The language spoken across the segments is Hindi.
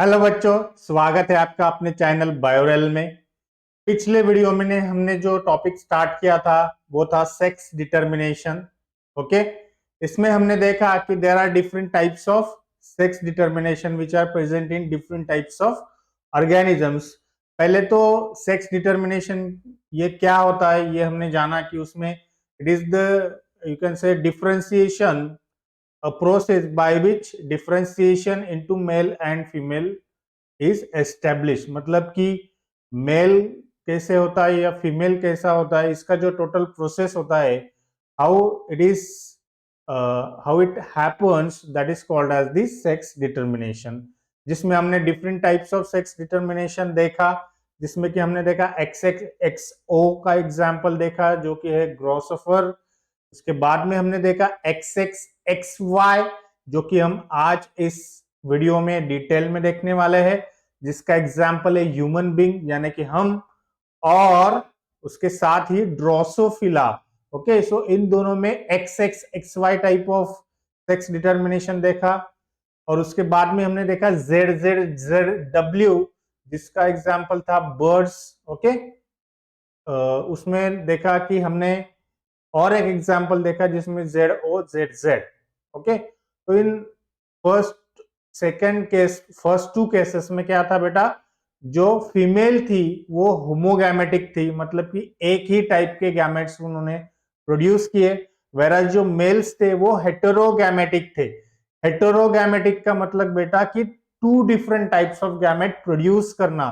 हेलो बच्चों, स्वागत है आपका अपने चैनल बायोरेल में। पिछले वीडियो में हमने जो टॉपिक स्टार्ट किया था वो था सेक्स डिटर्मिनेशन। ओके, इसमें हमने देखा कि there are different types of sex determination which are present in different types of organisms. पहले तो सेक्स डिटर्मिनेशन ये क्या होता है ये हमने जाना कि उसमें it is the you can say differentiation, a process by which differentiation into male and female is established। मतलब कि मेल कैसे होता है या फीमेल कैसा होता है, इसका जो टोटल प्रोसेस होता है, how it is how it happens, that is called as the sex determination. जिसमें हमने different types of sex determination देखा, जिसमें कि हमने देखा एक्स एक्स एक्स ओ का एग्जाम्पल देखा जो कि है ग्रोसोफर। उसके बाद में हमने देखा एक्स एक्स एक्स वाई जो कि हम आज इस वीडियो में डिटेल में देखने वाले हैं, जिसका एग्जाम्पल है ह्यूमन बीइंग यानी कि हम, और उसके साथ ही ड्रोसोफिला। ओके, सो इन दोनों में X X X Y type of sex determination देखा। और उसके बाद में हमने देखा जेड जेड जेड डब्ल्यू, जिसका एग्जाम्पल था बर्ड्स। ओके, उसमें देखा कि हमने और एक एग्जाम्पल देखा जिसमें Z O Z Z. Okay, तो इन first second case, first two cases में क्या था बेटा, जो फीमेल थी वो होमोगैमेटिक थी, मतलब कि एक ही टाइप के गैमेट्स उन्होंने प्रोड्यूस किए। वेराज जो मेल्स थे वो हेटेरोगैमेटिक थे। हेटेरोगैमेटिक का मतलब बेटा कि two different types of gamete produce करना,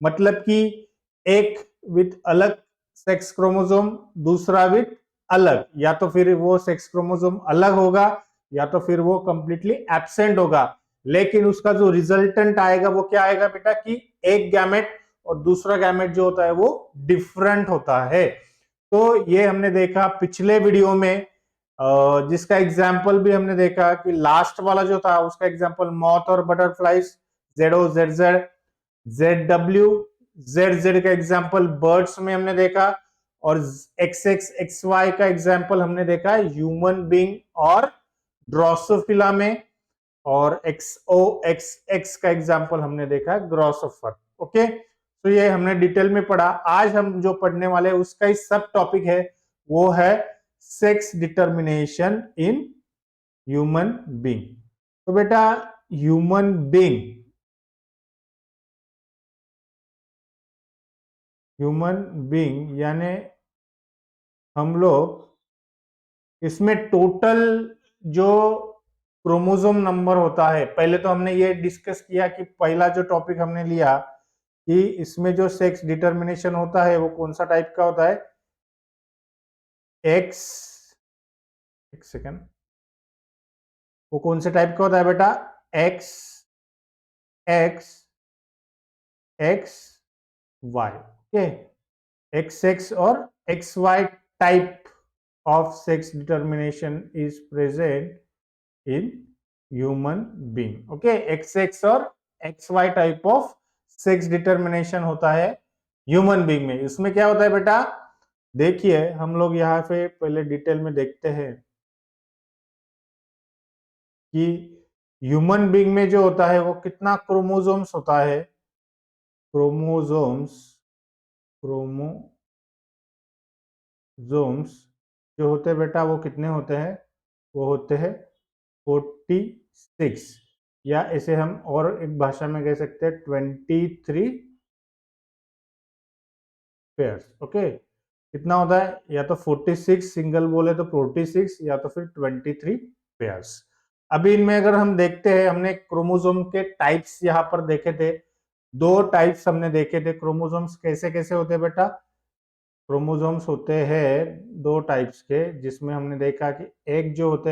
मतलब कि एक विथ अलग सेक्स क्रोमोसोम, दूसरा विथ अलग, या तो फिर वो सेक्स क्रोमोसोम अलग होगा या तो फिर वो कंप्लीटली एब्सेंट होगा, लेकिन उसका जो रिजल्टेंट आएगा वो क्या आएगा बेटा कि एक गैमेट और दूसरा गैमेट जो होता है वो डिफरेंट होता है। तो ये हमने देखा पिछले वीडियो में, जिसका एग्जाम्पल भी हमने देखा कि लास्ट वाला जो था उसका एग्जाम्पल मॉथ और butterflies, Z O Z Z Z W, Z Z का एग्जाम्पल बर्ड्स में हमने देखा, और एक्स एक्स एक्स वाई का एग्जाम्पल हमने देखा ह्यूमन बीइंग और ड्रोसोफिला में, और एक्स ओ एक्स एक्स का एग्जाम्पल हमने देखा ग्रोसोफर। ओके, तो ये हमने डिटेल में पढ़ा। आज हम जो पढ़ने वाले हैं उसका ही सब टॉपिक है, वो है sex determination in human being. तो बेटा ह्यूमन बीइंग, ह्यूमन बीइंग यानी हम लोग, इसमें टोटल जो क्रोमोसोम नंबर होता है, पहले तो हमने ये डिस्कस किया कि पहला जो टॉपिक हमने लिया कि इसमें जो सेक्स डिटर्मिनेशन होता है वो कौन सा टाइप का होता है, एक्स, एक सेकेंड, वो कौन से टाइप का होता है बेटा, X X X Y. Okay, X X और X Y type of sex determination is present in human being। okay, XX और XY type of sex determination होता है ह्यूमन बीइंग में। इसमें क्या होता है बेटा, देखिए हम लोग यहाँ पे पहले डिटेल में देखते हैं कि ह्यूमन बीइंग में जो होता है वो कितना क्रोमोसोम्स होता है। क्रोमोसोम्स, क्रोमोसोम्स जो होते हैं बेटा वो कितने होते हैं, वो होते हैं 46, या इसे हम और एक भाषा में कह सकते हैं 23 पेयर्स। ओके, कितना होता है, या तो 46 सिंगल बोले तो 46, या तो फिर 23 पेयर्स। अभी इनमें अगर हम देखते हैं, हमने क्रोमोसोम के टाइप्स यहाँ पर देखे थे, दो टाइप्स हमने देखे थे। क्रोमोसोम्स कैसे कैसे होते हैं बेटा, क्रोमोसोम्स होते हैं दो टाइप्स के, जिसमें हमने देखा कि एक जो होते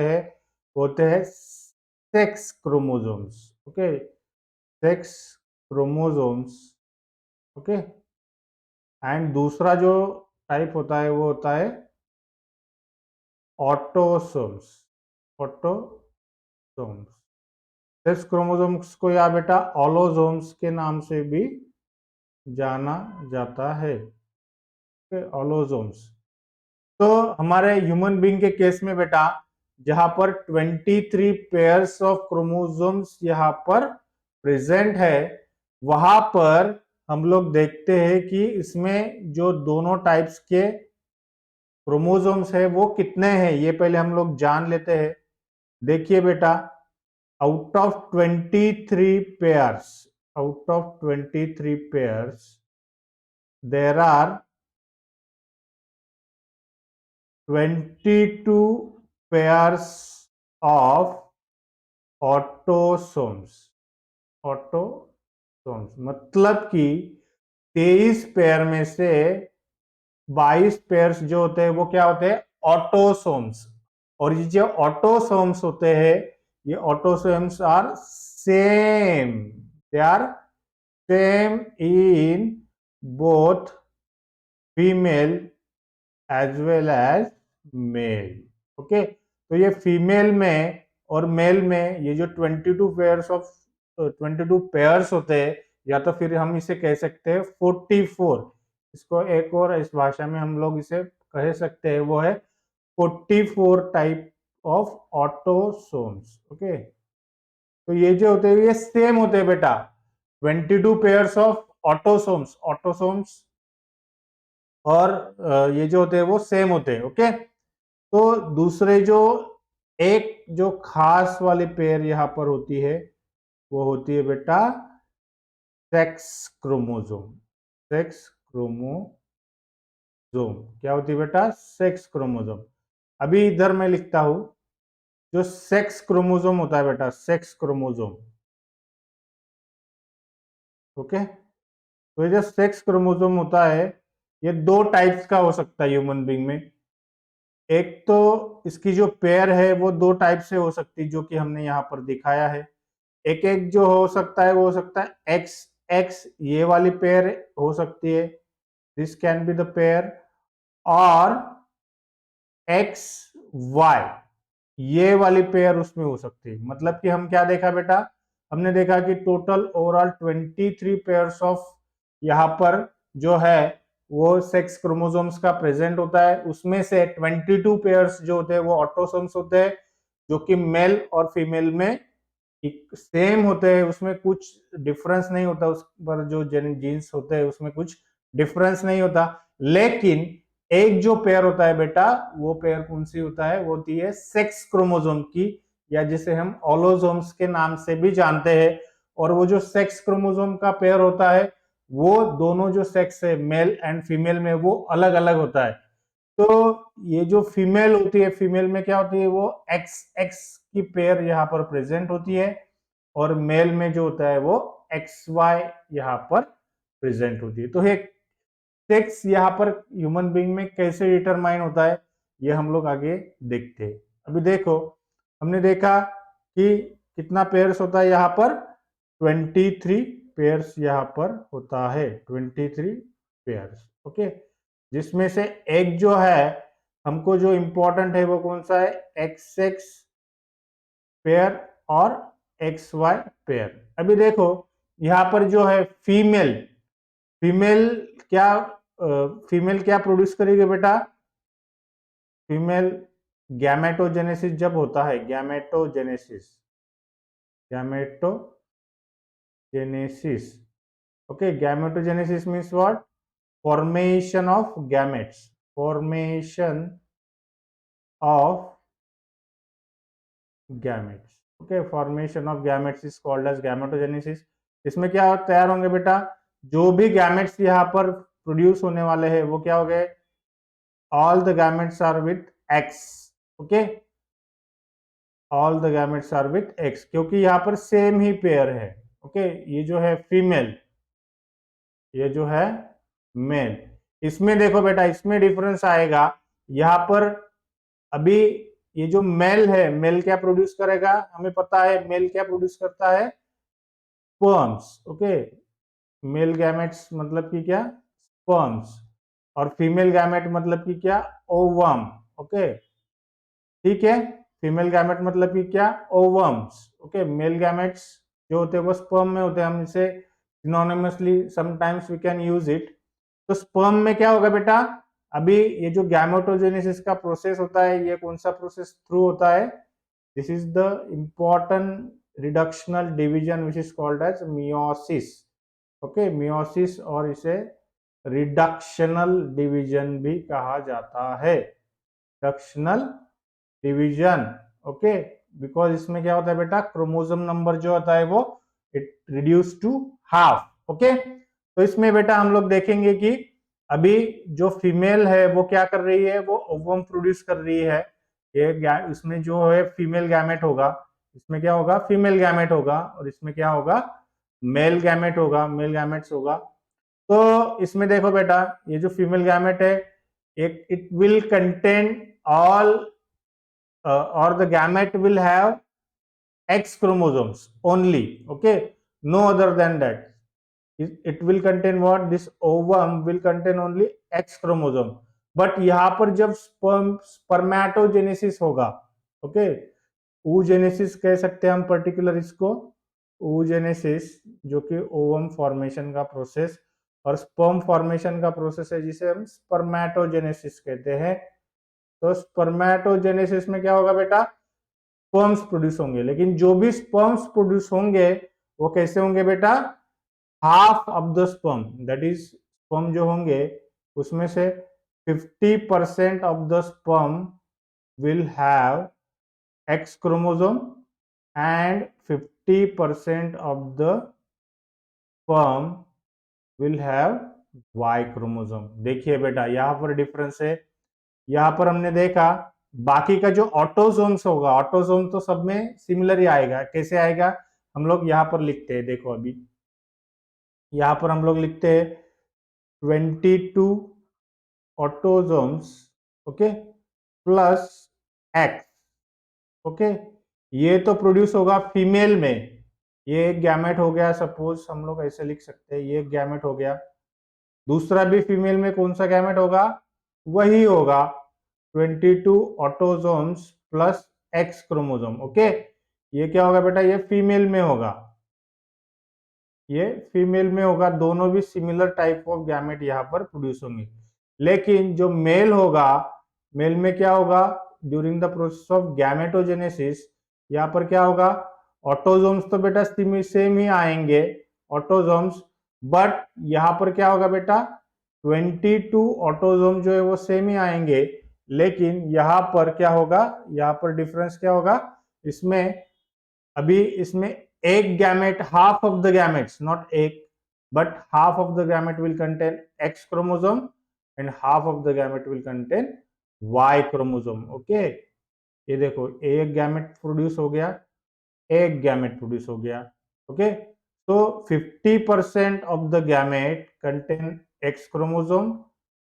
हैं sex chromosomes. Okay, sex chromosomes. Okay, and दूसरा जो टाइप होता है वो होता है ऑटोसोम्स। ऑटोसोम्स, सेक्स क्रोमोसोम्स को या बेटा ऑलोसोम्स के नाम से भी जाना जाता है। ऑलोसोम्स, तो हमारे ह्यूमन बीइंग के केस में बेटा जहां पर 23 पेयर्स ऑफ क्रोमोसोम्स यहाँ पर प्रेजेंट है वहां पर हम लोग देखते हैं कि इसमें जो दोनों टाइप्स के क्रोमोसोम्स है वो कितने हैं, ये पहले हम लोग जान लेते हैं। देखिए बेटा, out of 23 pairs, out of 23 pairs there are 22 pairs of autosomes. Autosomes मतलब कि 23 पेयर में से 22 पेयर्स जो होते हैं वो क्या होते हैं, ऑटोसोम्स। और ये जो ऑटोसोम्स होते हैं, ये autosomes are same, they are same in both female as well as male. Okay, तो ये फीमेल में और मेल में ये जो 22 पेयर्स होते हैं, या तो फिर हम इसे कह सकते हैं 44, इसको एक और इस भाषा में हम लोग इसे कह सकते हैं, वो है 44 टाइप ऑफ ऑटोसोम्स। ओके, तो ये जो होते हैं ये सेम होते हैं बेटा, 22 पेयर्स ऑफ ऑटोसोम्स, ऑटोसोम्स और ये जो होते हैं वो सेम होते हैं। ओके, तो दूसरे जो एक जो खास वाली पेयर यहाँ पर होती है वो होती है बेटा सेक्स क्रोमोसोम। सेक्स क्रोमोसोम क्या होती है बेटा, सेक्स क्रोमोसोम। अभी इधर मैं लिखता हूं, जो सेक्स क्रोमोसोम होता है बेटा, सेक्स क्रोमोसोम। ओके, तो ये जो सेक्स क्रोमोसोम होता है ये दो टाइप्स का हो सकता है ह्यूमन बीइंग में। एक तो इसकी जो पेयर है वो दो टाइप से हो सकती है, जो कि हमने यहाँ पर दिखाया है। एक एक जो हो सकता है वो हो सकता है एक्स एक्स, ये वाली पेयर हो सकती है, this can be the pair, और एक्स वाई, ये वाली पेयर उसमें हो सकती है। मतलब कि हम क्या देखा बेटा, हमने देखा कि टोटल ओवरऑल 23 पेयर्स ऑफ यहाँ पर जो है वो सेक्स क्रोमोसोम्स का प्रेजेंट होता है। उसमें से 22 पेयर्स जो होते हैं वो ऑटोसोम्स होते हैं, जो कि मेल और फीमेल में सेम होते हैं, उसमें कुछ डिफरेंस नहीं होता, उस पर जो जीन्स होते हैं उसमें कुछ डिफरेंस नहीं होता। लेकिन एक जो पेयर होता है बेटा, वो पेयर कौन सी होता है, वो होती है सेक्स क्रोमोसोम की, या जिसे हम ऑलोसोम्स के नाम से भी जानते हैं। और वो जो सेक्स क्रोमोसोम का पेयर होता है वो दोनों जो सेक्स है मेल एंड फीमेल में वो अलग अलग होता है। तो ये जो फीमेल होती है, फीमेल में क्या होती है, वो एक्स एक्स की पेयर यहाँ पर प्रेजेंट होती है, और मेल में जो होता है वो एक्स वाई यहाँ पर प्रेजेंट होती है। तो एक सेक्स यहाँ पर ह्यूमन बीइंग में कैसे डिटरमाइन होता है ये हम लोग आगे देखते हैं। अभी देखो, हमने देखा कि कितना पेयर्स होता है यहाँ पर, 23 पेयर्स यहाँ पर होता है, 23 पेयर्स। ओके, जिसमें से एक जो है हमको जो इंपॉर्टेंट है वो कौन सा है, एक्स एक्स पेयर और एक्स वाई पेयर। अभी देखो यहाँ पर जो है फीमेल, फीमेल क्या फीमेल क्या प्रोड्यूस करेगी बेटा, फीमेल गैमेटोजेनेसिस जब होता है, gametogenesis, gametogenesis. Okay, gametogenesis means what, formation of gametes, formation of gametes। Okay, formation of gametes is called as gametogenesis. इसमें क्या तैयार होंगे बेटा, जो भी गैमेट्स यहाँ पर प्रोड्यूस होने वाले हैं वो क्या हो गए, all the gametes are with X. Okay, all the gametes are with X, क्योंकि यहाँ पर सेम ही पेयर है। ओके, ये जो है फीमेल, ये जो है मेल। इसमें देखो बेटा, इसमें डिफरेंस आएगा यहाँ पर। अभी ये जो मेल है, मेल क्या प्रोड्यूस करेगा, हमें पता है मेल क्या प्रोड्यूस करता है, स्पर्म्स। ओके, मेल गैमेट्स मतलब कि क्या, स्पर्म्स, और फीमेल गैमेट मतलब कि क्या, ओवम। ओके, ठीक है, फीमेल गैमेट मतलब कि क्या, ओवम्स। ओके, मेल गैमेट्स जो होते हैं वो स्पर्म में होते हैं, हम इसे synonymously sometimes we can use it. तो स्पर्म में क्या होगा बेटा, अभी ये जो गैमेटोजेनेसिस का प्रोसेस होता है, ये कौन सा प्रोसेस थ्रू होता है, this is the important reductional division which is called as meiosis. Okay, meiosis, और इसे रिडक्शनल डिवीजन भी कहा जाता है, रिडक्शनल डिवीजन। ओके, बिकॉज इसमें क्या होता है बेटा, क्रोमोसोम नंबर जो होता है वो it reduce to half. Okay, तो इसमें बेटा हम लोग देखेंगे कि अभी जो फीमेल है वो क्या कर रही है, वो ओवम प्रोड्यूस कर रही है। ये इसमें जो है फीमेल गैमेट होगा, इसमें क्या होगा, फीमेल गैमेट होगा, और इसमें क्या होगा, मेल गैमेट होगा, मेल गैमेट्स होगा। तो इसमें देखो बेटा, ये जो फीमेल गैमेट है, एक it will contain all or the gamete will have X chromosomes only. Okay, no other than that. It will contain what? This ovum will contain only X chromosome. But यहाँ पर जब स्पर्मेटोजेनेसिस होगा, ओके, oogenesis कह सकते हैं हम पर्टिकुलर इसको, oogenesis, जो कि ओवम फॉर्मेशन का प्रोसेस और स्पर्म फॉर्मेशन का प्रोसेस है, जिसे हम स्पर्मेटोजेनेसिस कहते हैं। तो स्पर्मेटोजेनेसिस में क्या होगा बेटा, स्पर्म्स प्रोड्यूस होंगे, लेकिन जो भी स्पर्म्स प्रोड्यूस होंगे वो कैसे होंगे बेटा, half of the sperm, that is sperm जो होंगे उसमें से 50% of the sperm will have X chromosome and 50% of the sperm will have Y chromosome. देखिए बेटा, यहां पर डिफरेंस है। यहां पर हमने देखा बाकी का जो ऑटोसोम्स होगा, ऑटोसोम तो सब में सिमिलर ही आएगा। कैसे आएगा, हम लोग यहां पर लिखते हैं, देखो अभी यहां पर हम लोग लिखते हैं 22 autosomes, okay, plus x. Okay, ये तो प्रोड्यूस होगा फीमेल में, ये एक गैमेट हो गया, सपोज हम लोग ऐसे लिख सकते हैं, ये एक गैमेट हो गया। दूसरा भी फीमेल में कौन सा गैमेट होगा, वही होगा 22 autosomes plus x chromosome. Okay, ये क्या होगा बेटा, ये फीमेल में होगा, ये फीमेल में होगा, दोनों भी सिमिलर टाइप ऑफ गैमेट यहाँ पर प्रोड्यूस होंगे। लेकिन जो मेल होगा, मेल में क्या होगा, during the process of gametogenesis, यहाँ पर क्या होगा, ऑटोसोम्स तो बेटा सेम ही आएंगे ऑटोसोम्स, बट यहाँ पर क्या होगा बेटा, 22 ऑटोसोम जो है वो सेम ही आएंगे, लेकिन यहाँ पर क्या होगा, यहाँ पर डिफरेंस क्या होगा, इसमें अभी इसमें एक gamete, half of the gametes, not एक, but half of the gamete will contain X chromosome and half of the gamete will contain Y chromosome. Okay, ये देखो एक गैमेट प्रोड्यूस हो गया, एक गैमेट प्रोड्यूस हो गया। ओके, तो 50% of the gamete contain X chromosome,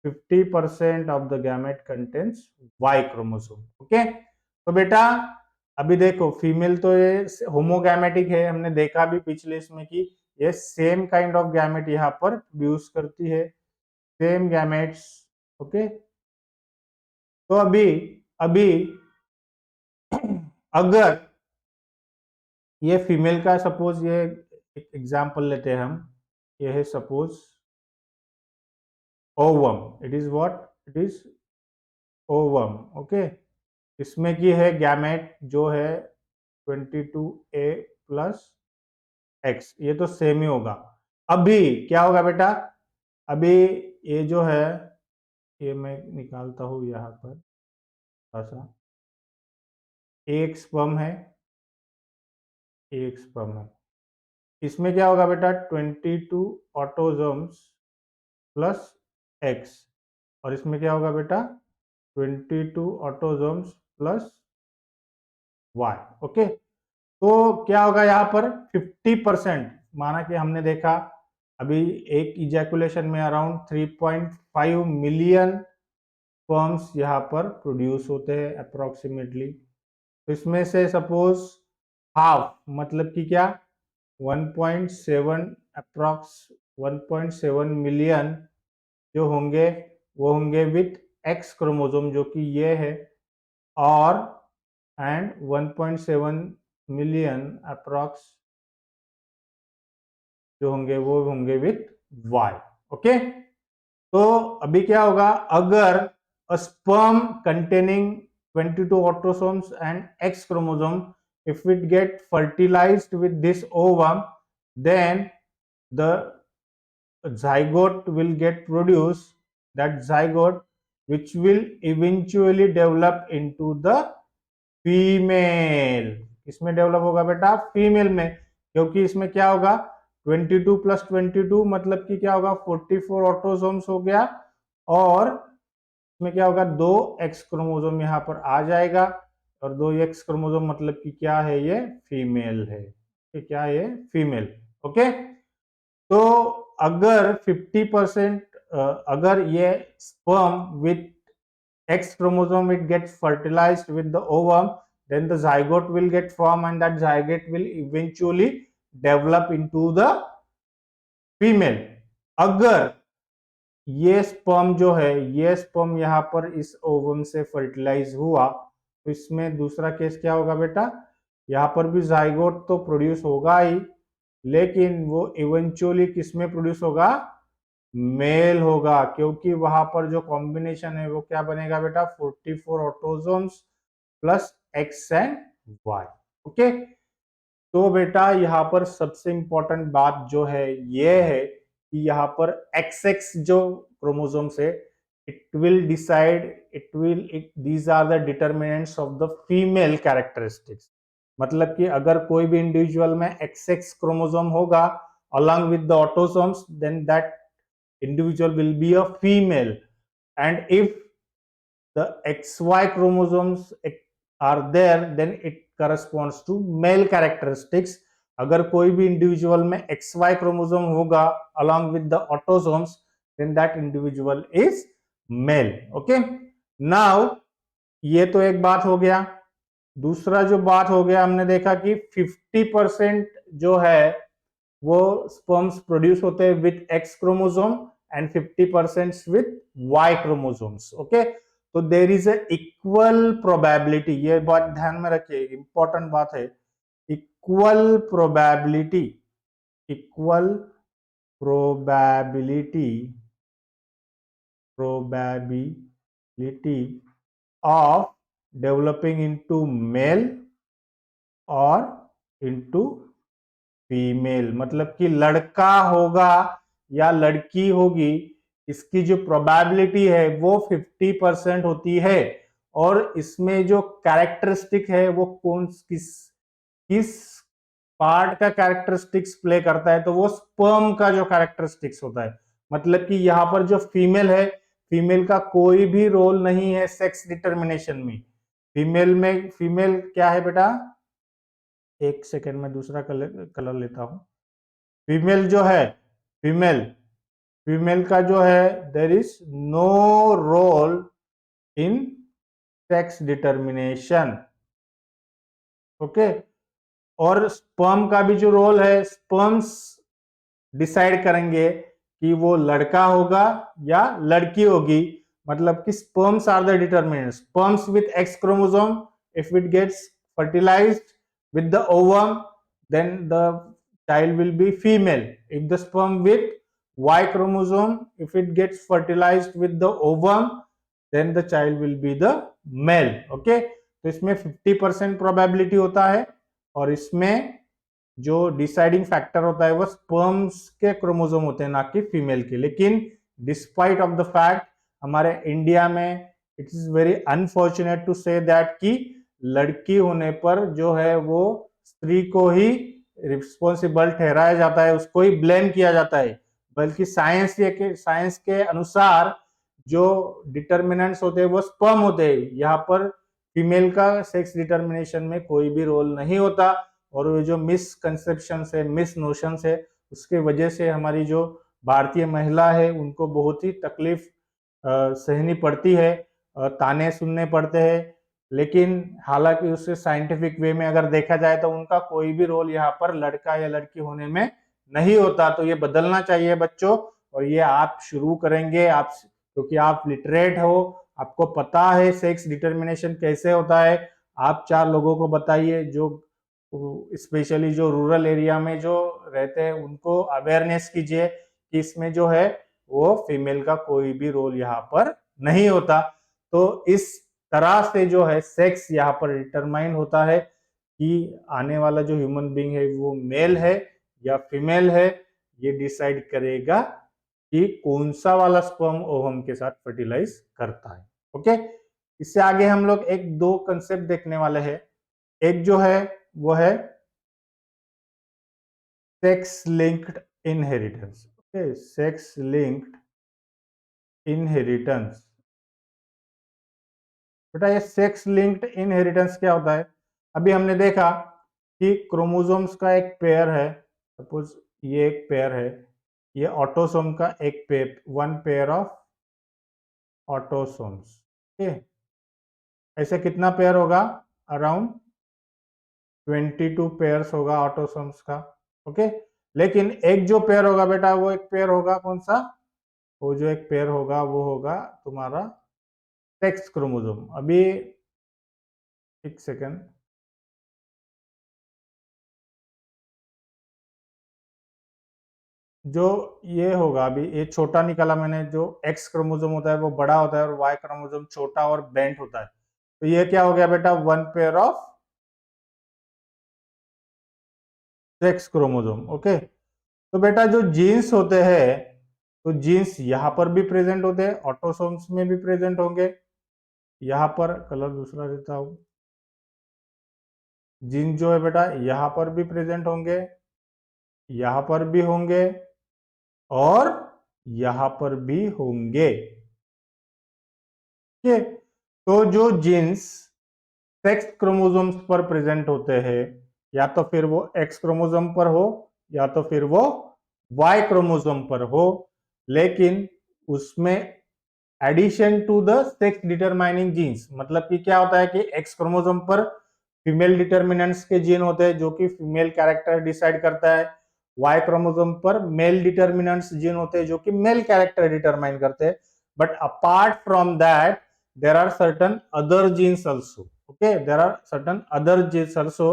50% of the gamete contains Y chromosome. Okay, तो बेटा अभी देखो फीमेल तो ये होमोगैमेटिक है, हमने देखा भी पिछले इसमें कि ये सेम काइंड ऑफ गैमेट यहाँ पर प्रोड्यूस करती है, सेम गैमेट्स। ओके, तो अभी अभी अगर ये फीमेल का सपोज, ये एक एग्जांपल लेते हैं हम, ये है suppose ovum, it is what, it is ovum. Okay, इसमें की है गैमेट जो है 22A प्लस एक्स, ये तो सेम ही होगा। अभी क्या होगा बेटा, अभी ये जो है, ये मैं निकालता हूं यहाँ पर थोड़ा सा, एक स्पर्म है, एक स्पर्म है, इसमें क्या होगा बेटा, 22 ऑटोसोम्स प्लस एक्स, और इसमें क्या होगा बेटा, 22 ऑटोसोम्स प्लस वाई। ओके, तो क्या होगा यहाँ पर 50%, माना कि हमने देखा अभी एक इजैकुलेशन में अराउंड 3.5 मिलियन स्पर्म्स यहाँ पर प्रोड्यूस होते हैं अप्रोक्सीमेटली। तो इसमें से सपोज हाफ, मतलब कि क्या, 1.7 अप्रॉक्स 1.7 मिलियन जो होंगे वो होंगे विथ एक्स क्रोमोसोम, जो कि ये है, और एंड 1.7 मिलियन अप्रॉक्स जो होंगे वो होंगे विथ वाई। ओके, तो अभी क्या होगा, अगर a sperm containing 22 autosomes and x chromosome if it get fertilized with this ovum, then the zygote will get produced, that zygote which will eventually develop into the female. किसमें डेवलप होगा बेटा? फीमेल में, क्योंकि इसमें क्या होगा 22 + 22 मतलब कि क्या होगा 44 ऑटोसोम्स हो गया, और इसमें क्या होगा 2 एक्स क्रोमोसोम यहाँ पर आ जाएगा, और 2 एक्स क्रोमोसोम मतलब कि क्या है, ये फीमेल है। क्या है ये? फीमेल। ओके, तो अगर 50% अगर ये sperm with X chromosome it gets fertilized with the ovum, then the zygote will get formed and that zygote will eventually develop into the female। अगर ये स्पर्म जो है, ये स्पर्म यहाँ पर इस ओवम से फर्टिलाइज हुआ, तो इसमें दूसरा केस क्या होगा बेटा? यहाँ पर भी जाइगोट तो प्रोड्यूस होगा ही, लेकिन वो इवेंचुअली किसमें प्रोड्यूस होगा? मेल होगा, क्योंकि वहां पर जो कॉम्बिनेशन है वो क्या बनेगा बेटा? 44 autosomes plus X and Y. Okay, तो बेटा यहाँ पर सबसे इंपॉर्टेंट बात जो है ये है कि यहाँ पर XX जो क्रोमोसोम्स है, it will decide, these are the determinants of the female characteristics. मतलब कि अगर कोई भी इंडिविजुअल में XX क्रोमोसोम होगा along with the autosomes, then that individual will be a female, and if the XY chromosomes are there, then it corresponds to male characteristics। अगर कोई भी इंडिविजुअल में XY क्रोमोसोम होगा along with the autosomes, then that individual is male। Okay, now ये तो एक बात हो गया। दूसरा जो बात हो गया, हमने देखा कि 50% जो है वो स्पर्म्स प्रोड्यूस होते हैं with X chromosome and 50% with Y chromosomes. Okay, तो there is a equal probability, ये बात ध्यान में रखिए, इंपॉर्टेंट बात है। Equal probability, equal probability, probability of developing into male और इनटू फीमेल, मतलब कि लड़का होगा या लड़की होगी, इसकी जो प्रोबेबिलिटी है वो 50% होती है। और इसमें जो कैरेक्टरिस्टिक है वो कौन किस किस पार्ट का कैरेक्टरिस्टिक्स प्ले करता है, तो वो स्पर्म का जो कैरेक्टरिस्टिक्स होता है। मतलब कि यहाँ पर जो फीमेल है, फीमेल का कोई भी रोल नहीं है सेक्स डिटर्मिनेशन में। फीमेल क्या है बेटा? एक सेकेंड में दूसरा कलर लेता हूं। फीमेल जो है, फीमेल का जो है, there is no role in sex determination. Okay, और स्पर्म का भी जो रोल है, स्पर्म्स डिसाइड करेंगे कि वो लड़का होगा या लड़की होगी। मतलब कि sperms are the determinant. Sperms with X chromosome, if it gets fertilized with the ovum, then the child will be female। if the sperm with Y chromosome, if it gets fertilized with the ovum, then the child will be the male। okay, तो इसमें 50% प्रोबेबिलिटी होता है, और इसमें जो डिसाइडिंग फैक्टर होता है वो स्पर्म्स के क्रोमोसोम होते हैं, ना कि फीमेल के। लेकिन डिस्पाइट ऑफ द फैक्ट, हमारे इंडिया में it is very unfortunate to say that कि लड़की होने पर जो है वो स्त्री को ही रिस्पॉन्सिबल ठहराया जाता है, उसको ही ब्लेम किया जाता है। बल्कि साइंस के अनुसार जो डिटर्मिनेंट्स होते हैं वो स्पर्म होते हैं। यहाँ पर फीमेल का सेक्स डिटर्मिनेशन में कोई भी रोल नहीं होता, और वो जो मिसकंसेप्शन है, मिस नोशन है, उसके वजह से हमारी जो भारतीय महिला है उनको बहुत ही तकलीफ सहनी पड़ती है, ताने सुनने पड़ते हैं। लेकिन हालांकि उससे साइंटिफिक वे में अगर देखा जाए तो उनका कोई भी रोल यहाँ पर लड़का या लड़की होने में नहीं होता। तो ये बदलना चाहिए बच्चों, और ये आप शुरू करेंगे, आप क्योंकि आप लिटरेट हो, आपको पता है सेक्स डिटर्मिनेशन कैसे होता है। आप 4 लोगों को बताइए, जो स्पेशली जो रूरल एरिया में जो रहते हैं उनको अवेयरनेस कीजिए कि इसमें जो है वो फीमेल का कोई भी रोल यहाँ पर नहीं होता। तो इस तरह से जो है सेक्स यहाँ पर डिटरमाइन होता है कि आने वाला जो ह्यूमन बीइंग है वो मेल है या फीमेल है, ये डिसाइड करेगा कि कौन सा वाला स्पर्म ओवम के साथ फर्टिलाइज करता है। ओके, इससे आगे हम लोग एक दो कंसेप्ट देखने वाले हैं। एक जो है वो है sex linked inheritance. Okay, sex linked inheritance. बेटा ये सेक्स लिंक्ड इनहेरिटेंस क्या होता है? अभी हमने देखा कि क्रोमोसोम्स का एक पेयर है, सपोज ये एक पेयर है, ये ऑटोसोम का एक pair, one pair of autosomes. Okay, ऐसे कितना पेयर होगा? अराउंड 22 पेयर्स होगा ऑटोसोम्स का। ओके, लेकिन एक जो पेयर होगा बेटा, वो एक पेयर होगा कौन सा? वो जो एक पेयर होगा वो होगा तुम्हारा सेक्स क्रोमोसोम। अभी एक सेकेंड, जो ये होगा, अभी ये छोटा निकाला मैंने, जो एक्स क्रोमोसोम होता है वो बड़ा होता है और वाई क्रोमोसोम छोटा और बेंट होता है। तो ये क्या हो गया बेटा? One pair of sex chromosome. Okay, तो बेटा जो जीन्स होते हैं, तो जीन्स यहां पर भी प्रेजेंट होते हैं, ऑटोसोम्स में भी प्रेजेंट होंगे। यहां पर कलर दूसरा देता हूं, जीन जो है बेटा यहां पर भी प्रेजेंट होंगे, यहां पर भी होंगे और यहां पर भी होंगे। ठीक है, तो जो जीन्स सेक्स क्रोमोसोम्स पर प्रेजेंट होते हैं, या तो फिर वो एक्स क्रोमोसोम पर हो या तो फिर वो वाई क्रोमोसोम पर हो, लेकिन उसमें addition to the sex determining genes, मतलब कि क्या होता है कि एक्स क्रोमोसोम पर फीमेल डिटर्मिनेंट्स के जीन होते हैं जो कि फीमेल कैरेक्टर डिसाइड करता है, वाई क्रोमोसोम पर मेल डिटर्मिनेंट्स जीन होते हैं जो कि मेल कैरेक्टर डिटरमाइन करते हैं। But apart from that there are certain other genes also. Okay, there are certain other genes also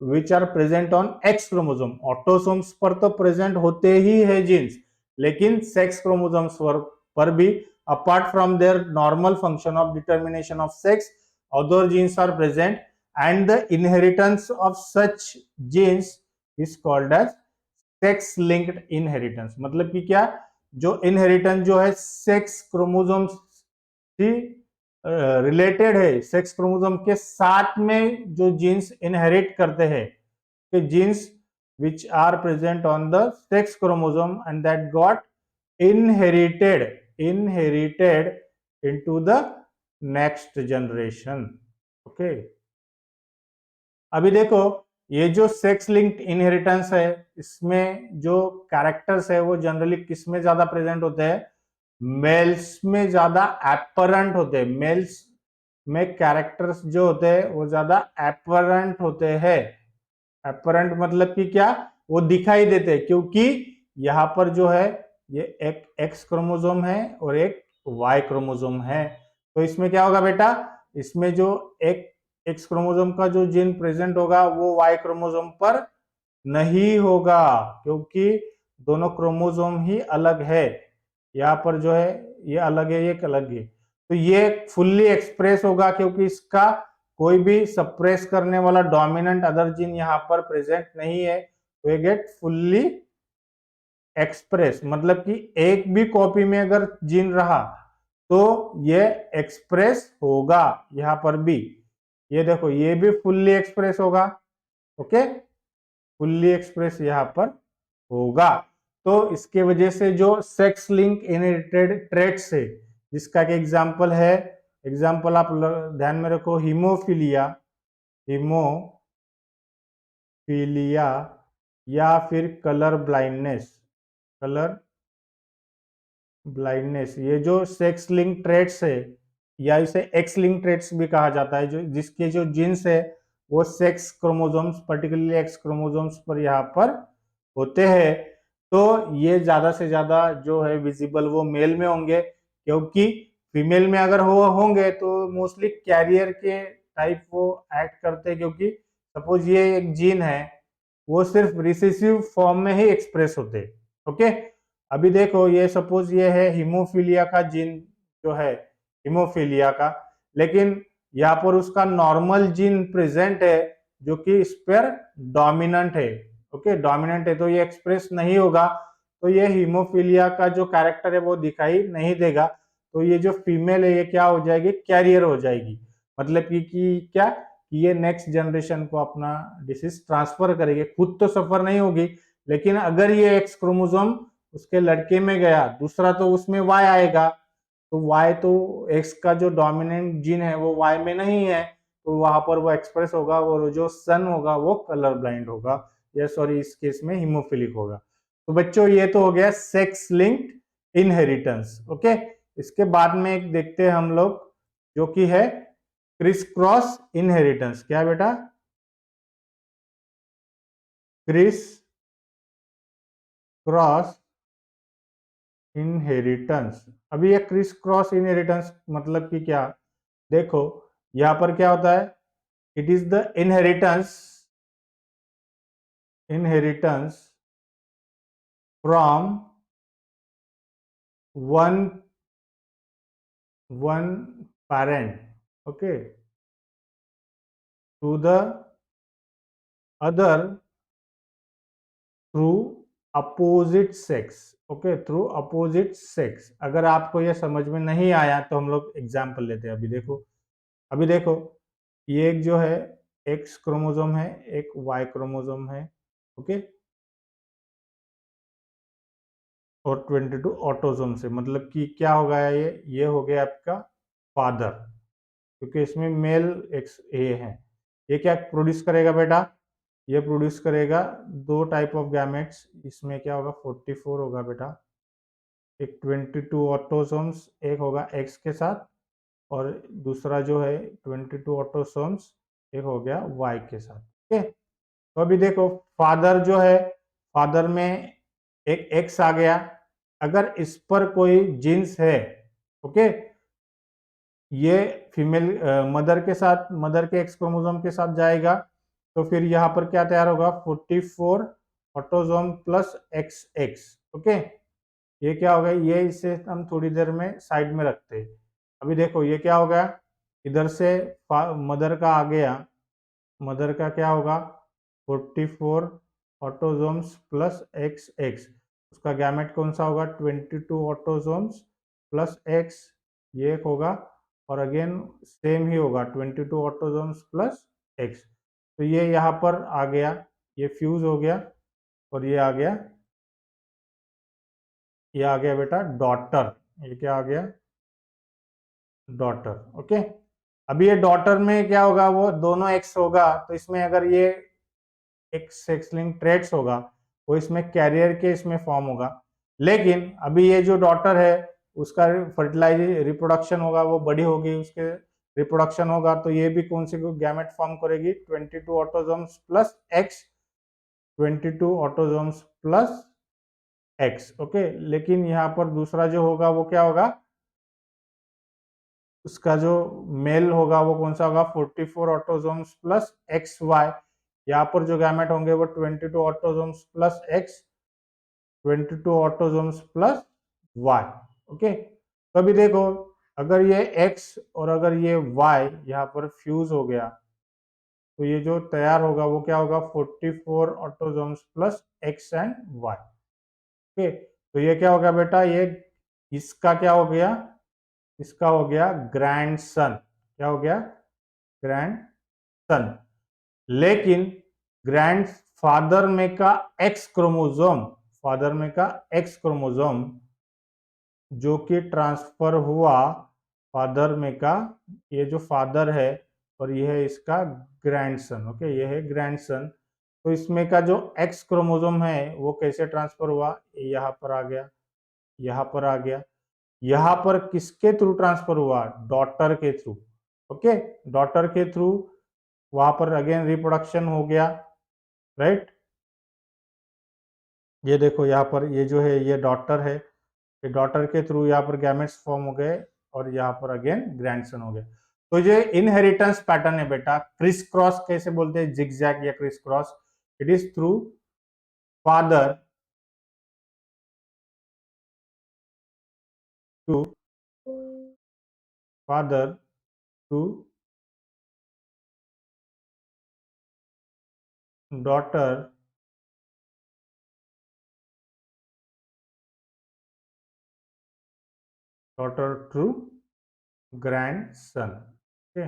which are present on X chromosome. Autosomes पर तो प्रेजेंट होते ही है जीन्स, लेकिन सेक्स क्रोमोसोम्स पर भी apart from their normal function of determination of sex, other genes are present and the inheritance of such genes is called as sex linked inheritance. मतलब कि क्या? जो इनहेरिटेंस जो है सेक्स क्रोमोसोम्स की रिलेटेड है, सेक्स क्रोमोसोम के साथ में जो जीन्स इनहेरिट करते हैं, कि jeans which are present on the sex chromosome and that got inherited into the next generation. Okay, अभी देखो ये जो सेक्स लिंक्ड इनहेरिटेंस है, इसमें जो कैरेक्टर्स है वो जनरली किस में ज्यादा प्रेजेंट होते हैं? मेल्स में ज्यादा एपरेंट होते हैं। मेल्स में कैरेक्टर्स जो होते हैं वो ज्यादा एपरेंट होते हैं। एपरेंट मतलब कि क्या? वो दिखाई देते हैं, क्योंकि यहाँ पर जो है ये एक एक्स क्रोमोसोम है और एक वाई क्रोमोसोम है। तो इसमें क्या होगा बेटा? इसमें जो एक एक्स क्रोमोसोम का जो जीन प्रेजेंट होगा वो वाई क्रोमोसोम पर नहीं होगा, क्योंकि दोनों क्रोमोसोम ही अलग है। यहाँ पर जो है ये अलग है, ये अलग है। तो ये फुल्ली एक्सप्रेस होगा क्योंकि इसका कोई भी सप्रेस करने वाला डोमिनेंट अदर जीन यहाँ पर प्रेजेंट नहीं है। तो ये गेट फुल्ली एक्सप्रेस, मतलब कि एक भी कॉपी में अगर जीन रहा तो ये एक्सप्रेस होगा यहाँ पर भी। ये देखो ये भी फुल्ली एक्सप्रेस होगा। ओके, फुल्ली एक्सप्रेस यहाँ पर होगा। तो इसके वजह से जो सेक्स लिंक इनहेरिटेड ट्रेट्स है, जिसका एक एग्जांपल है, एग्जांपल आप ध्यान में रखो, हीमोफीलिया, हीमोफीलिया या फिर कलर ब्लाइंडनेस, कलर ब्लाइंडनेस। ये जो सेक्स लिंक ट्रेट्स है या इसे एक्स लिंक ट्रेट्स भी कहा जाता है, जो जिसके जो जीन्स है वो sex chromosomes, particularly x chromosomes पर यहाँ पर होते हैं। तो ये ज्यादा से ज्यादा जो है विजिबल वो मेल में होंगे, क्योंकि फीमेल में अगर हो होंगे तो मोस्टली कैरियर के टाइप वो एक्ट करते हैं, क्योंकि सपोज ये एक जीन है वो सिर्फ रिसेसिव फॉर्म में ही एक्सप्रेस होते हैं। ओके, अभी देखो ये सपोज ये है हीमोफीलिया का जीन जो है, हीमोफीलिया का, लेकिन यहाँ पर उसका नॉर्मल जीन प्रेजेंट है जो कि इस पर डोमिनेंट है। ओके, डोमिनेंट है तो ये एक्सप्रेस नहीं होगा, तो ये हीमोफीलिया का जो कैरेक्टर है वो दिखाई नहीं देगा। तो ये जो फीमेल है ये क्या हो जाएगी, कैरियर हो जाएगी। मतलब कि क्या कि ये नेक्स्ट जनरेशन को अपना डिसीज ट्रांसफर करेगी, खुद तो सफर नहीं होगी, लेकिन अगर ये एक्स क्रोमोसोम उसके लड़के में गया दूसरा तो उसमें वाई आएगा, तो वाई तो एक्स का जो डोमिनेंट जीन है वो वाई में नहीं है, तो वहां पर वो एक्सप्रेस होगा और जो सन होगा वो कलर ब्लाइंड होगा, या सॉरी इस केस में हीमोफिलिक होगा। तो बच्चों ये तो हो गया सेक्स लिंक्ड इनहेरिटेंस। ओके, इसके बाद में एक देखते हैं हम लोग जो कि है क्रिस क्रॉस इनहेरिटेंस। क्या बेटा, क्रिस क्रॉस इनहेरिटेंस। अभी ये क्रिस क्रॉस इनहेरिटेंस मतलब कि क्या, देखो यहां पर क्या होता है, it is the inheritance from one one parent, okay, to the other through opposite sex. Okay, through opposite sex. अगर आपको यह समझ में नहीं आया तो हम लोग एग्जाम्पल लेते हैं। अभी देखो ये एक जो है एक्स क्रोमोसोम है, एक वाई क्रोमोसोम है। ओके, और 22 ऑटोसोम से, मतलब कि क्या हो गया, ये हो गया आपका फादर, क्योंकि इसमें मेल एक्स ए है। ये क्या प्रोड्यूस करेगा बेटा, ये प्रोड्यूस करेगा दो टाइप ऑफ गैमेट्स। इसमें क्या होगा, 44 होगा बेटा, एक 22 ऑटोसोम्स एक होगा एक्स के साथ, और दूसरा जो है 22 ऑटोसोम्स एक हो गया वाई के साथ। ओके, तो अभी देखो फादर जो है, फादर में एक एक्स आ गया, अगर इस पर कोई जीन्स है, ओके, ये फीमेल मदर के साथ, मदर के एक्स क्रोमोसोम के साथ जाएगा, तो फिर यहाँ पर क्या तैयार होगा, 44 autosome plus x x. Okay, ये क्या होगा, ये इसे हम थोड़ी देर में साइड में रखते हैं। अभी देखो ये क्या होगा, इधर से मदर का आ गया, मदर का क्या होगा, 44 ऑटोसोम्स प्लस एक्स एक्स, उसका गैमेट कौन सा होगा, 22 ऑटोसोम्स प्लस एक्स, ये एक होगा, और अगेन सेम ही होगा 22 ऑटोसोम्स प्लस एक्स। तो ये यहाँ पर आ गया, ये फ्यूज हो गया, और ये आ गया बेटा डॉटर। ये क्या आ गया, डॉटर। ओके, अभी ये डॉटर में क्या होगा, वो दोनों एक्स होगा, तो इसमें अगर ये एक सेक्स लिंक ट्रेट्स होगा वो इसमें कैरियर के इसमें फॉर्म होगा। लेकिन अभी ये जो डॉटर है उसका फर्टिलाइज रिप्रोडक्शन होगा, वो बड़ी होगी, उसके रिप्रोडक्शन होगा, तो ये भी कौन सी गैमेट फॉर्म करेगी, 22 autosomes plus X, 22 autosomes plus x. Okay, लेकिन यहाँ पर दूसरा जो होगा वो क्या होगा, उसका जो मेल होगा वो कौन सा होगा, 44 ऑटोसोम्स प्लस एक्स वाई। यहाँ पर जो गैमेट होंगे वो 22 autosomes plus X, 22 autosomes plus Y. Okay, तो अभी देखो अगर ये एक्स और अगर ये वाई यहाँ पर फ्यूज हो गया, तो ये जो तैयार होगा वो क्या होगा, 44 autosomes plus X and Y. Okay, तो ये क्या हो गया बेटा, ये इसका क्या हो गया, इसका हो गया ग्रैंडसन। क्या हो गया, ग्रैंडसन। लेकिन ग्रैंड फादर में का एक्स क्रोमोसोम, फादर में का एक्स क्रोमोसोम जो कि ट्रांसफर हुआ फादर में का, ये जो फादर है और ये है इसका ग्रैंडसन। ओके, ये है ग्रैंडसन, तो इसमें का जो एक्स क्रोमोसोम है वो कैसे ट्रांसफर हुआ, यहाँ पर आ गया, यहाँ पर आ गया, यहाँ पर किसके थ्रू ट्रांसफर हुआ, डॉटर के थ्रू। ओके, डॉटर के थ्रू वहां पर अगेन रिप्रोडक्शन हो गया, राइट। ये देखो यहाँ पर ये जो है ये डॉटर है, ये डॉटर के थ्रू यहाँ पर गैमेट्स फॉर्म हो गए, और यहाँ पर अगेन ग्रैंडसन हो गए। तो ये इनहेरिटेंस पैटर्न है बेटा, क्रिस क्रॉस कैसे बोलते हैं, जिगजैग या criss cross, it is through father to father to daughter to grandson. Okay,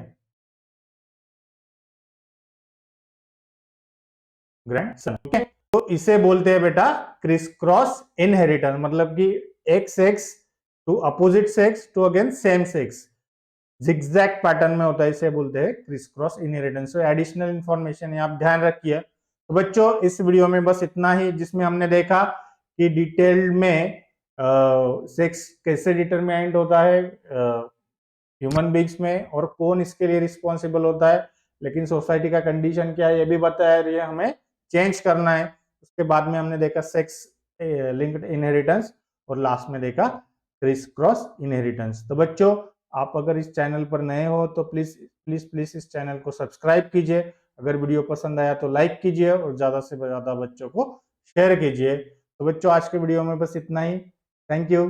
grandson. Okay, तो इसे बोलते हैं बेटा क्रिस क्रॉस इनहेरिटेंस, मतलब कि एक sex to opposite sex to again same sex zigzag pattern में होता है, इसे बोलते हैं क्रिस क्रॉस इनहेरिटेंस। तो एडिशनल इंफॉर्मेशन है, आप ध्यान रखिए। तो बच्चों इस वीडियो में बस इतना ही, जिसमें हमने देखा कि डिटेल्ड में सेक्स कैसे डिटरमाइंड होता है ह्यूमन बींग्स में और कौन इसके लिए रिस्पॉन्सिबल होता है, लेकिन सोसाइटी का कंडीशन क्या है ये भी बताया, ये हमें चेंज करना है। उसके बाद में हमने देखा सेक्स लिंक्ड इनहेरिटेंस और लास्ट में देखा क्रिस क्रॉस इनहेरिटेंस। तो बच्चों आप अगर इस चैनल पर नए हो तो प्लीज प्लीज प्लीज इस चैनल को सब्सक्राइब कीजिए। अगर वीडियो पसंद आया तो लाइक कीजिए और ज्यादा से ज्यादा बच्चों को शेयर कीजिए। तो बच्चों आज के वीडियो में बस इतना ही। Thank you.